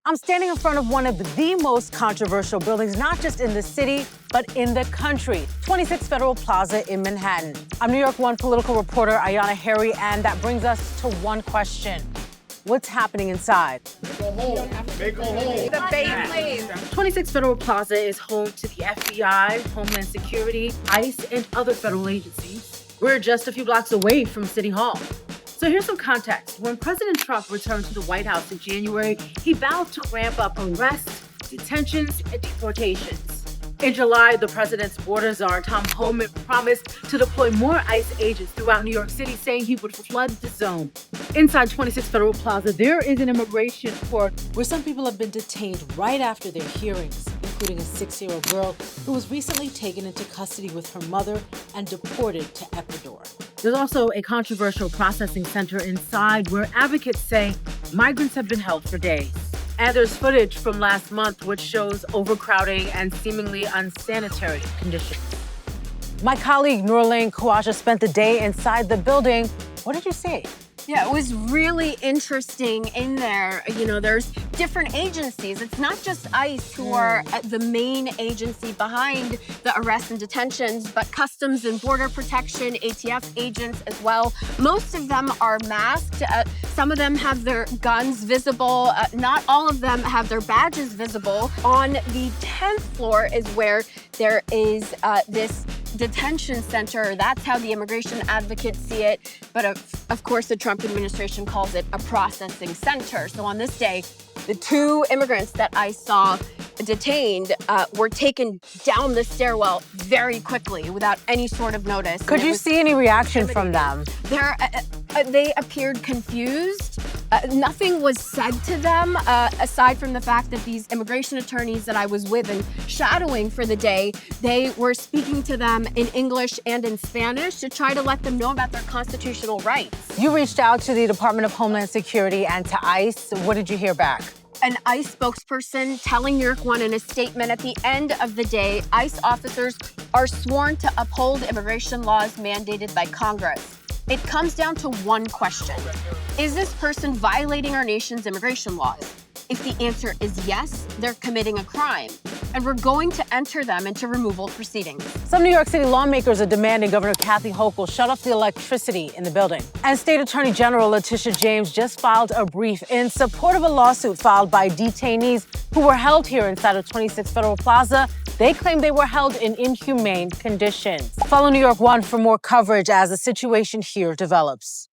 I'm standing in front of one of the most controversial buildings, not just in the city, but in the country, 26 Federal Plaza in Manhattan. I'm New York One political reporter Ayana Harry, and that brings us to one question. What's happening inside? Make a hole. The bait, please. 26 Federal Plaza is home to the FBI, Homeland Security, ICE, and other federal agencies. We're just a few blocks away from City Hall. So here's some context. When President Trump returned to the White House in January, he vowed to ramp up arrests, detentions, and deportations. In July, the president's border czar, Tom Homan, promised to deploy more ICE agents throughout New York City, saying he would flood the zone. Inside 26 Federal Plaza, there is an immigration court where some people have been detained right after their hearings, including a 6-year-old girl who was recently taken into custody with her mother and deported to Ecuador. There's also a controversial processing center inside where advocates say migrants have been held for days. And there's footage from last month which shows overcrowding and seemingly unsanitary conditions. My colleague Nourlane Khawaja spent the day inside the building. What did you see? Yeah, it was really interesting in there. You know, there's different agencies. It's not just ICE who are the main agency behind the arrests and detentions, but Customs and Border Protection, ATF agents as well. Most of them are masked. Some of them have their guns visible. Not all of them have their badges visible. On the 10th floor is where there is this detention center. That's how the immigration advocates see it. But of course, the Trump administration calls it a processing center. So on this day, the 2 immigrants that I saw detained were taken down the stairwell very quickly without any sort of notice. Could you see any reaction from them? They appeared confused. Nothing was said to them aside from the fact that these immigration attorneys that I was with and shadowing for the day, they were speaking to them in English and in Spanish to try to let them know about their constitutional rights. You reached out to the Department of Homeland Security and to ICE. What did you hear back? An ICE spokesperson telling New York One in a statement at the end of the day, ICE officers are sworn to uphold immigration laws mandated by Congress. It comes down to one question. Is this person violating our nation's immigration laws? If the answer is yes, they're committing a crime, and we're going to enter them into removal proceedings. Some New York City lawmakers are demanding Governor Kathy Hochul shut off the electricity in the building. And State Attorney General Letitia James just filed a brief in support of a lawsuit filed by detainees who were held here inside of 26 Federal Plaza. They claim they were held in inhumane conditions. Follow New York One for more coverage as the situation here develops.